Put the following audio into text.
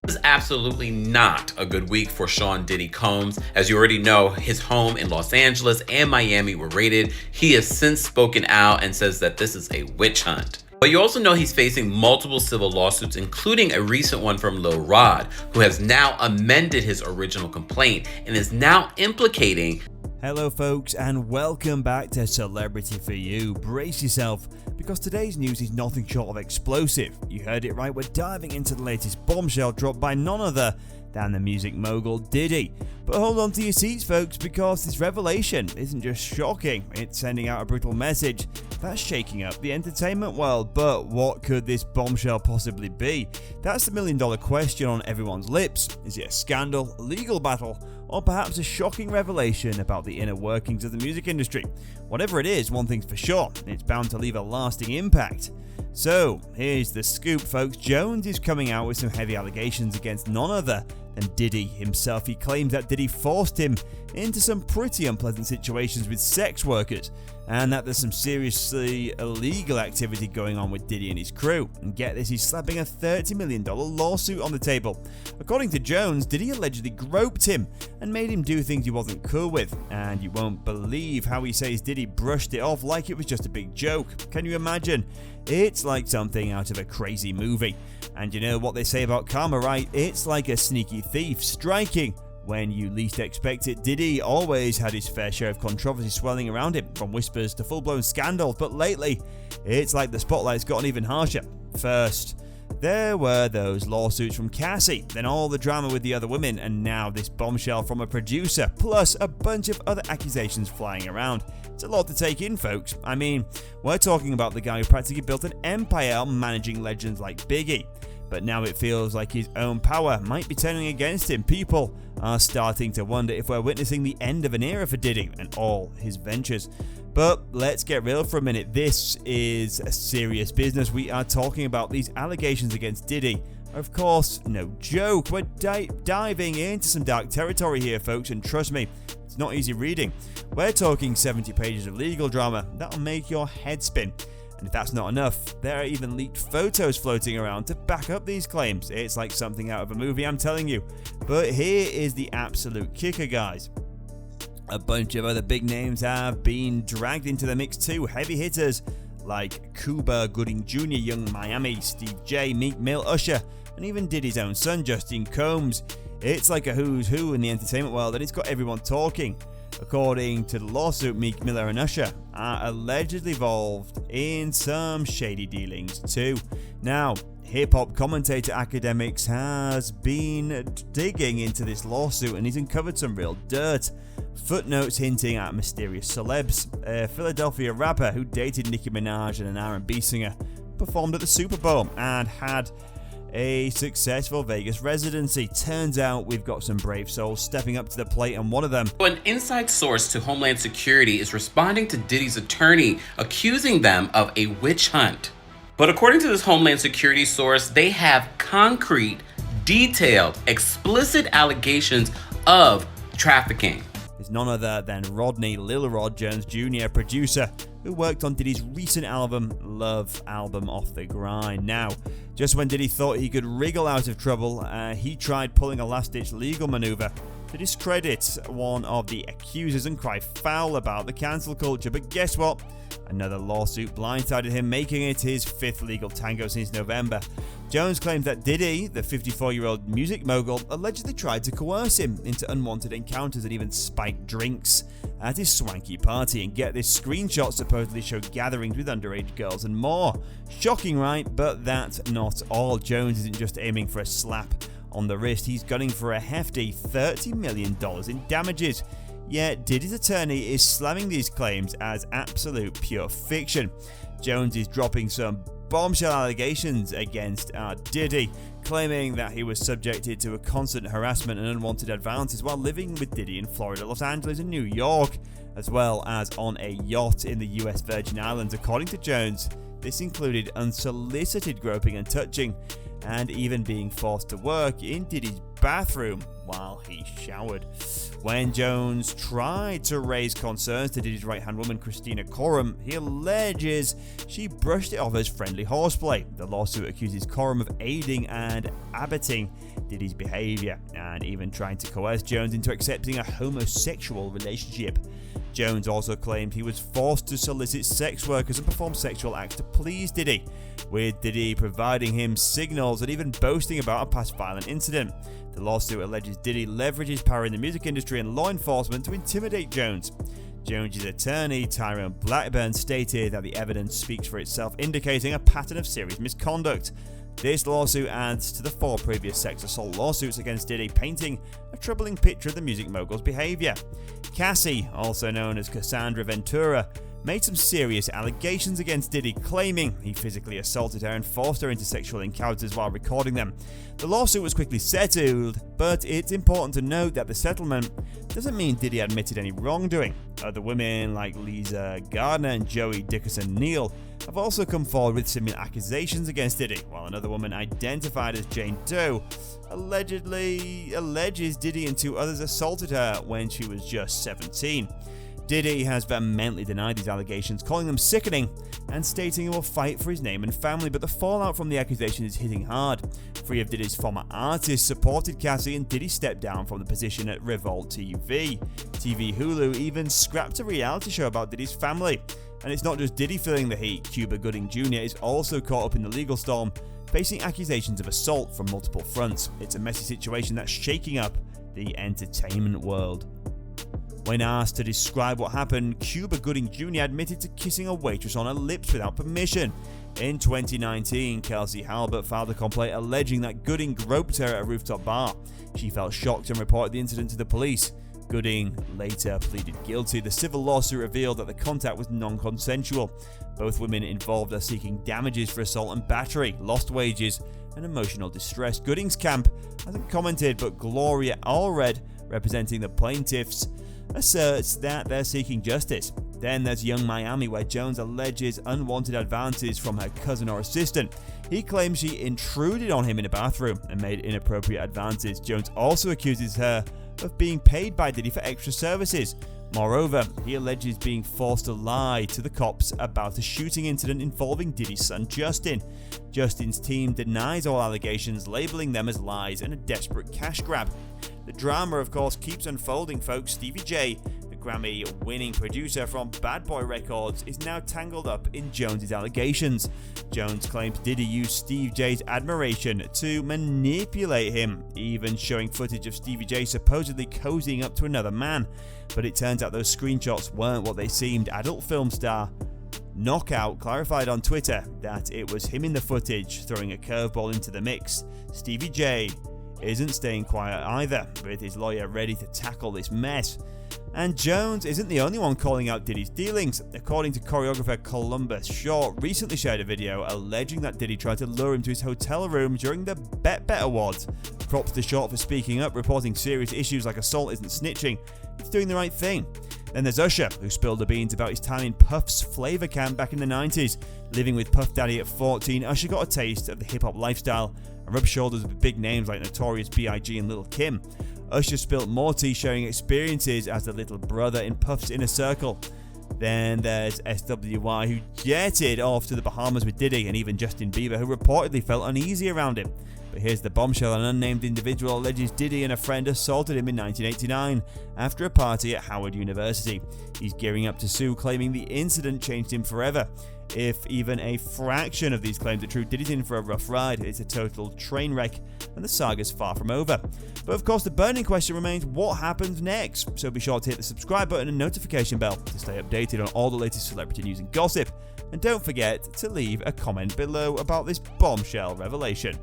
This is absolutely not a good week for Sean Diddy Combs. As you already know, his home in Los Angeles and Miami were raided. He has since spoken out and says that this is a witch hunt. But you also know he's facing multiple civil lawsuits, including a recent one from Lil Rod, who has now amended his original complaint and is now implicating. Hello folks, and welcome back to Celebrity For You. Brace yourself, because today's news is nothing short of explosive. You heard it right, we're diving into the latest bombshell dropped by none other than the music mogul Diddy. But hold on to your seats folks, because this revelation isn't just shocking, it's sending out a brutal message that's shaking up the entertainment world. But what could this bombshell possibly be? That's the million-dollar question on everyone's lips. Is it a scandal, a legal battle, or perhaps a shocking revelation about the inner workings of the music industry? Whatever it is, one thing's for sure, it's bound to leave a lasting impact. So, here's the scoop folks. Jones is coming out with some heavy allegations against none other than Diddy himself. He claims that Diddy forced him into some pretty unpleasant situations with sex workers, and that there's some seriously illegal activity going on with Diddy and his crew. And get this, he's slapping a $30 million lawsuit on the table. According to Jones, Diddy allegedly groped him and made him do things he wasn't cool with. And you won't believe how he says Diddy brushed it off like it was just a big joke. Can you imagine? It's like something out of a crazy movie. And you know what they say about karma, right? It's like a sneaky thief striking when you least expect it. Diddy always had his fair share of controversy swirling around him, from whispers to full-blown scandals, but lately, it's like the spotlight's gotten even harsher. First, there were those lawsuits from Cassie, then all the drama with the other women, and now this bombshell from a producer, plus a bunch of other accusations flying around. It's a lot to take in, folks. I mean, we're talking about the guy who practically built an empire managing legends like Biggie. But now it feels like his own power might be turning against him. People are starting to wonder if we're witnessing the end of an era for Diddy and all his ventures. But let's get real for a minute. This is a serious business. We are talking about these allegations against Diddy. Of course, no joke. We're diving into some dark territory here, folks, and trust me, it's not easy reading. We're talking 70 pages of legal drama that'll make your head spin. And if that's not enough, there are even leaked photos floating around to back up these claims. It's like something out of a movie, I'm telling you. But here is the absolute kicker, guys. A bunch of other big names have been dragged into the mix too. Heavy hitters like Cuba Gooding Jr., Young Miami, Steve J, Meek Mill, Usher, and even Diddy's own son, Justin Combs. It's like a who's who in the entertainment world, and it's got everyone talking. According to the lawsuit, Meek Mill and Usher are allegedly involved in some shady dealings too. Now, hip-hop commentator Academics has been digging into this lawsuit, and he's uncovered some real dirt. Footnotes hinting at mysterious celebs. A Philadelphia rapper who dated Nicki Minaj and an R&B singer performed at the Super Bowl and had a successful Vegas residency. Turns out we've got some brave souls stepping up to the plate, and one of them. An inside source to Homeland Security is responding to Diddy's attorney, accusing them of a witch hunt. But according to this Homeland Security source, they have concrete, detailed, explicit allegations of trafficking. Is none other than Rodney Lil Rod Jones Jr., producer who worked on Diddy's recent album, Love Album Off the Grind. Now, just when Diddy thought he could wriggle out of trouble, he tried pulling a last-ditch legal maneuver to discredit one of the accusers and cry foul about the cancel culture. But guess what? Another lawsuit blindsided him, making it his fifth legal tango since November. Jones claims that Diddy, the 54-year-old music mogul, allegedly tried to coerce him into unwanted encounters and even spiked drinks at his swanky party. And get this, screenshots supposedly show gatherings with underage girls and more. Shocking, right? But that's not all. Jones isn't just aiming for a slap on the wrist, he's gunning for a hefty $30 million in damages. Yet Diddy's attorney is slamming these claims as absolute pure fiction. Jones is dropping some bombshell allegations against Diddy, claiming that he was subjected to a constant harassment and unwanted advances while living with Diddy in Florida, Los Angeles, and New York, as well as on a yacht in the US Virgin Islands. According to Jones, this included unsolicited groping and touching, and even being forced to work in Diddy's bathroom while he showered. When Jones tried to raise concerns to Diddy's right-hand woman, Christina Coram, he alleges she brushed it off as friendly horseplay. The lawsuit accuses Coram of aiding and abetting Diddy's behavior and even trying to coerce Jones into accepting a homosexual relationship. Jones also claimed he was forced to solicit sex workers and perform sexual acts to please Diddy, with Diddy providing him signals and even boasting about a past violent incident. The lawsuit alleges Diddy leveraged his power in the music industry and law enforcement to intimidate Jones. Jones' attorney, Tyrone Blackburn, stated that the evidence speaks for itself, indicating a pattern of serious misconduct. This lawsuit adds to the 4 previous sex assault lawsuits against Diddy, painting a troubling picture of the music mogul's behavior. Cassie, also known as Cassandra Ventura, made some serious allegations against Diddy, claiming he physically assaulted her and forced her into sexual encounters while recording them. The lawsuit was quickly settled, but it's important to note that the settlement doesn't mean Diddy admitted any wrongdoing. Other women like Lisa Gardner and Joey Dickerson-Neal have also come forward with similar accusations against Diddy, while another woman identified as Jane Doe alleges Diddy and 2 others assaulted her when she was just 17. Diddy has vehemently denied these allegations, calling them sickening and stating he will fight for his name and family, but the fallout from the accusation is hitting hard. 3 of Diddy's former artists supported Cassie, and Diddy stepped down from the position at Revolt TV. TV Hulu even scrapped a reality show about Diddy's family. And it's not just Diddy feeling the heat. Cuba Gooding Jr. is also caught up in the legal storm, facing accusations of assault from multiple fronts. It's a messy situation that's shaking up the entertainment world. When asked to describe what happened, Cuba Gooding Jr. admitted to kissing a waitress on her lips without permission. In 2019, Kelsey Halbert filed a complaint alleging that Gooding groped her at a rooftop bar. She felt shocked and reported the incident to the police. Gooding later pleaded guilty. The civil lawsuit revealed that the contact was non-consensual. Both women involved are seeking damages for assault and battery, lost wages, and emotional distress. Gooding's camp hasn't commented, but Gloria Allred, representing the plaintiffs, asserts that they're seeking justice. Then there's Young Miami, where Jones alleges unwanted advances from her cousin or assistant. He claims she intruded on him in a bathroom and made inappropriate advances. Jones also accuses her of being paid by Diddy for extra services. Moreover, he alleges being forced to lie to the cops about a shooting incident involving Diddy's son Justin. Justin's team denies all allegations, labeling them as lies and a desperate cash grab. The drama, of course, keeps unfolding, folks. Stevie J, the Grammy-winning producer from Bad Boy Records, is now tangled up in Jones' allegations. Jones claims Diddy used Steve J's admiration to manipulate him, even showing footage of Stevie J supposedly cozying up to another man. But it turns out those screenshots weren't what they seemed. Adult film star Knockout clarified on Twitter that it was him in the footage, throwing a curveball into the mix. Stevie J isn't staying quiet either, with his lawyer ready to tackle this mess. And Jones isn't the only one calling out Diddy's dealings. According to choreographer Columbus Shaw, recently shared a video alleging that Diddy tried to lure him to his hotel room during the Bet Awards. Props to Shaw for speaking up, reporting serious issues like assault isn't snitching, it's doing the right thing. Then there's Usher, who spilled the beans about his time in Puff's flavor camp back in the 90s. Living with Puff Daddy at 14, Usher got a taste of the hip-hop lifestyle and rubbed shoulders with big names like Notorious B.I.G. and Lil' Kim. Usher spilled more tea, sharing experiences as the little brother in Puff's inner circle. Then there's SWY, who jetted off to the Bahamas with Diddy, and even Justin Bieber, who reportedly felt uneasy around him. But here's the bombshell: an unnamed individual alleges Diddy and a friend assaulted him in 1989 after a party at Howard University. He's gearing up to sue, claiming the incident changed him forever. If even a fraction of these claims are true, Diddy's in for a rough ride. It's a total train wreck, and the saga's far from over. But of course, the burning question remains: what happens next? So be sure to hit the subscribe button and notification bell to stay updated on all the latest celebrity news and gossip. And don't forget to leave a comment below about this bombshell revelation.